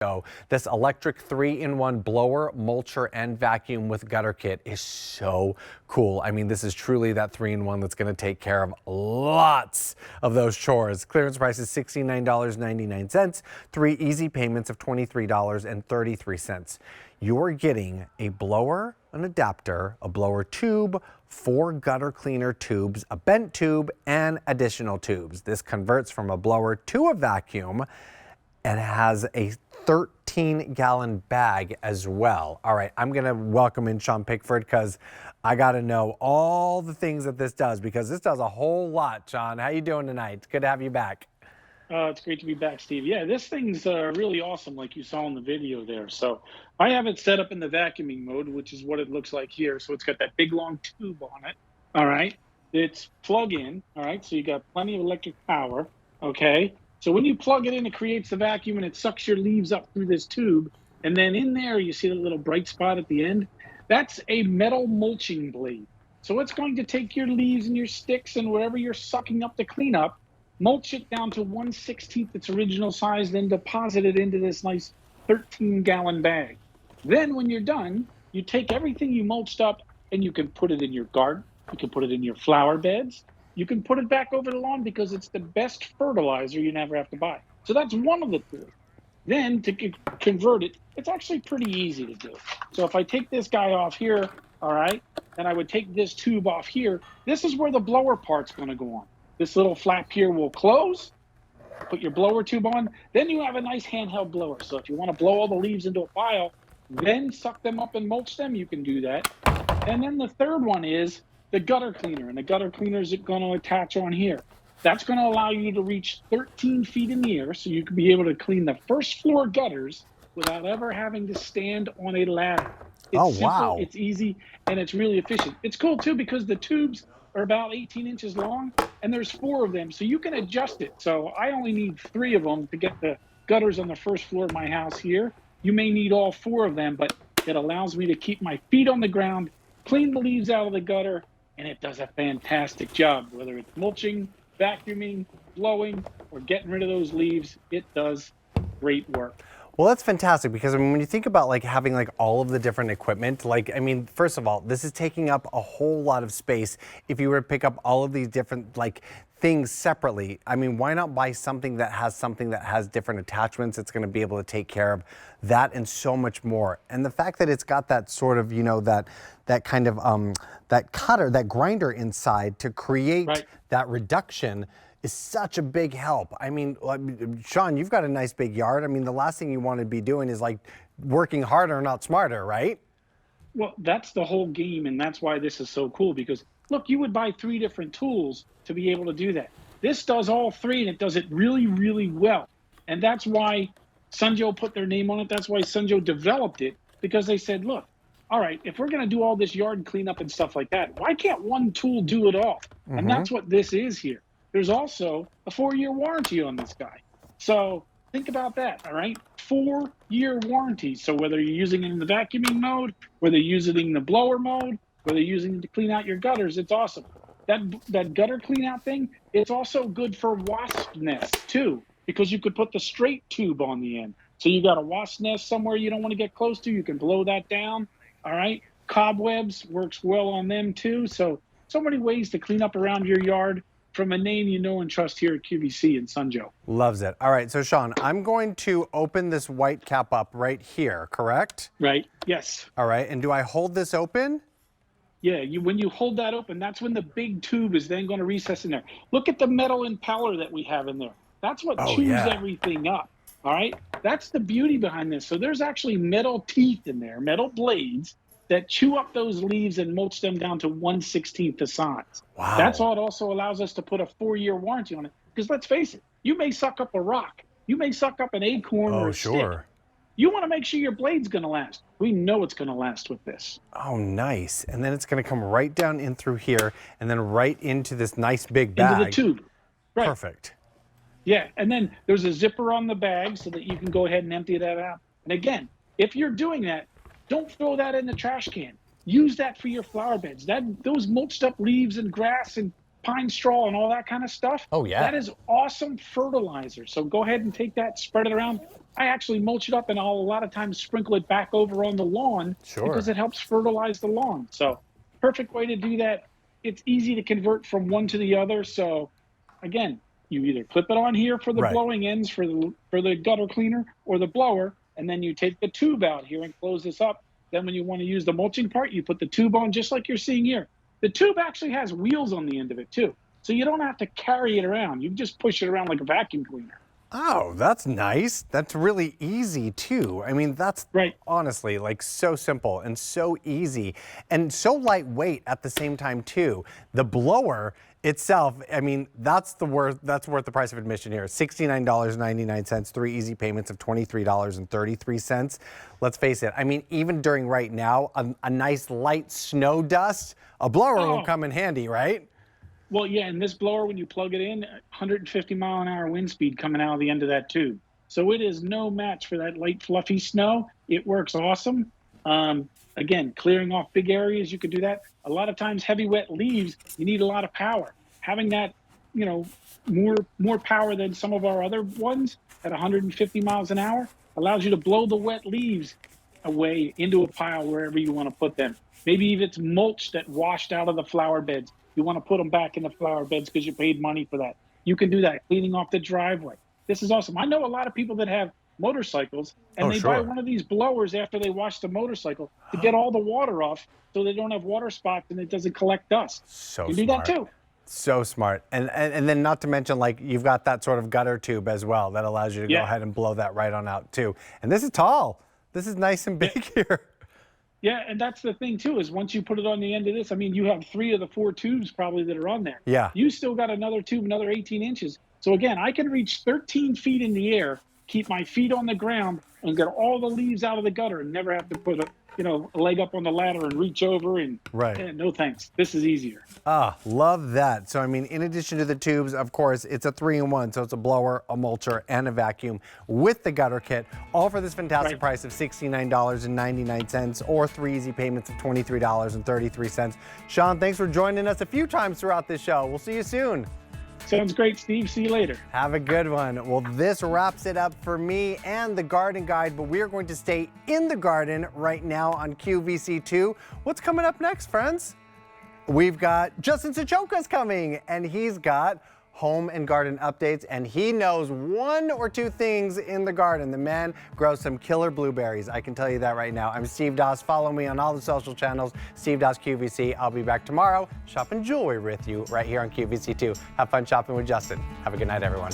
So this electric 3-in-1 blower, mulcher, and vacuum with gutter kit is so cool. I mean, this is truly that 3-in-1 that's going to take care of lots of those chores. Clearance price is $69.99, 3 easy payments of $23.33. You're getting a blower, an adapter, a blower tube, 4 gutter cleaner tubes, a bent tube, and additional tubes. This converts from a blower to a vacuum and has a 13-gallon bag as well. All right, I'm gonna welcome in Sean Pickford because I gotta know all the things that this does, because this does a whole lot. Sean, how you doing tonight? It's good to have you back. It's great to be back, Steve. Yeah, this thing's really awesome, like you saw in the video there. So I have it set up in the vacuuming mode, which is what it looks like here. So it's got that big long tube on it. All right, it's plug in. All right, so you got plenty of electric power. Okay. So when you plug it in, it creates the vacuum and it sucks your leaves up through this tube. And then in there, you see the little bright spot at the end? That's a metal mulching blade. So it's going to take your leaves and your sticks and whatever you're sucking up to clean up, mulch it down to 1/16 its original size, then deposit it into this nice 13-gallon bag. Then when you're done, you take everything you mulched up and you can put it in your garden. You can put it in your flower beds. You can put it back over the lawn because it's the best fertilizer you never have to buy. So that's one of the tools. Then to convert it, it's actually pretty easy to do. So if I take this guy off here, all right, and I would take this tube off here, this is where the blower part's going to go on. This little flap here will close, put your blower tube on, then you have a nice handheld blower. So if you want to blow all the leaves into a pile, then suck them up and mulch them, you can do that. And then the third one is the gutter cleaner, and the gutter cleaner is going to attach on here. That's going to allow you to reach 13 feet in the air, so you can be able to clean the first floor gutters without ever having to stand on a ladder. It's simple, wow. It's easy, and it's really efficient. It's cool, too, because the tubes are about 18 inches long, and there's 4 of them, so you can adjust it. So I only need 3 of them to get the gutters on the first floor of my house here. You may need all 4 of them, but it allows me to keep my feet on the ground, clean the leaves out of the gutter, and it does a fantastic job. Whether it's mulching, vacuuming, blowing, or getting rid of those leaves, it does great work. Well, that's fantastic, because I mean, when you think about like having like all of the different equipment, like, I mean, first of all, this is taking up a whole lot of space. If you were to pick up all of these different like things separately, I mean, why not buy something that has different attachments? It's going to be able to take care of that and so much more. And the fact that it's got that sort of, you know, that kind of that cutter, that grinder inside to create that reduction is such a big help. I mean, Sean, you've got a nice big yard. I mean, the last thing you want to be doing is like working harder, not smarter, right? Well, that's the whole game, and that's why this is so cool, because look, you would buy 3 different tools to be able to do that. This does all 3, and it does it really, really well. And that's why Sunjo put their name on it. That's why Sunjo developed it, because they said, look, all right, if we're going to do all this yard cleanup and stuff like that, why can't one tool do it all? And that's what this is here. There's also a 4-year warranty on this guy. So think about that, all right? 4-year warranty. So whether you're using it in the vacuuming mode, whether you're using it in the blower mode, whether you're using it to clean out your gutters, it's awesome. That gutter clean out thing, it's also good for wasp nests too, because you could put the straight tube on the end. So you got a wasp nest somewhere you don't want to get close to, you can blow that down, all right? Cobwebs works well on them too. So many ways to clean up around your yard from a name you know and trust here at QVC and Sunjo. Loves it. All right, so Sean, I'm going to open this white cap up right here, correct? Right, yes. All right, and do I hold this open? Yeah, when you hold that open, that's when the big tube is then going to recess in there. Look at the metal impeller that we have in there. That's what chews everything up, all right? That's the beauty behind this. So there's actually metal teeth in there, metal blades, that chew up those leaves and mulch them down to 1/16 the size. Wow. That's what also allows us to put a 4-year warranty on it. Because let's face it, you may suck up a rock. You may suck up an acorn or a stick. You want to make sure your blade's going to last. We know it's going to last with this. Oh, nice. And then it's going to come right down in through here and then right into this nice big bag. Into the tube. Right. Perfect. Yeah, and then there's a zipper on the bag so that you can go ahead and empty that out. And again, if you're doing that, don't throw that in the trash can. Use that for your flower beds. Those mulched up leaves and grass and pine straw and all that kind of stuff. Oh, yeah. That is awesome fertilizer. So go ahead and take that, spread it around, I actually mulch it up, and I'll a lot of times sprinkle it back over on the lawn because Sure. it helps fertilize the lawn. So perfect way to do that. It's easy to convert from one to the other. So again, you either clip it on here for the Right. blowing ends for the gutter cleaner or the blower, and then you take the tube out here and close this up. Then when you want to use the mulching part, you put the tube on just like you're seeing here. The tube actually has wheels on the end of it too. So you don't have to carry it around. You just push it around like a vacuum cleaner. Oh, that's nice. That's really easy too. I mean, that's Right. honestly like so simple and so easy and so lightweight at the same time too. The blower itself, I mean, that's worth the price of admission here. $69.99, 3 easy payments of $23.33. Let's face it. I mean, even during right now, a nice light snow dust, a blower will Oh, come in handy, right? well, yeah, and this blower, when you plug it in, 150-mile-an-hour wind speed coming out of the end of that tube. So it is no match for that light, fluffy snow. It works awesome. Again, clearing off big areas, you could do that. A lot of times, heavy, wet leaves, you need a lot of power. Having that, you know, more power than some of our other ones at 150 miles an hour allows you to blow the wet leaves away into a pile wherever you want to put them. Maybe if it's mulch that washed out of the flower beds, you want to put them back in the flower beds because you paid money for that. You can do that, cleaning off the driveway. This is awesome. I know a lot of people that have motorcycles and Oh, they buy sure. one of these blowers after they wash the motorcycle to get all the water off so they don't have water spots and it doesn't collect dust. So You can do that smart. too. So smart. And then not to mention, like, you've got that sort of gutter tube as well that allows you to go Yeah. ahead and blow that right on out too. And this is tall. This is nice and big here. Yeah, and that's the thing too, is once you put it on the end of this, I mean, you have 3 of the 4 tubes probably that are on there. Yeah. You still got another tube, another 18 inches. So again, I can reach 13 feet in the air, keep my feet on the ground, and get all the leaves out of the gutter and never have to put a leg up on the ladder and reach over and Right. no thanks. This is easier. Ah, love that. So, I mean, in addition to the tubes, of course, it's a 3-in-1. So it's a blower, a mulcher, and a vacuum with the gutter kit, all for this fantastic Right. price of $69.99 or 3 easy payments of $23.33. Sean, thanks for joining us a few times throughout this show. We'll see you soon. Sounds great, Steve. See you later. Have a good one. Well, this wraps it up for me and the garden guide, but we are going to stay in the garden right now on QVC2. What's coming up next, friends? We've got Justin Sachoka's coming, and he's got home and garden updates, and he knows 1 or 2 things in the garden. The man grows some killer blueberries. I can tell you that right now. I'm Steve Doss. Follow me on all the social channels, Steve Doss QVC. I'll be back tomorrow shopping jewelry with you right here on QVC2. Have fun shopping with Justin. Have a good night, everyone.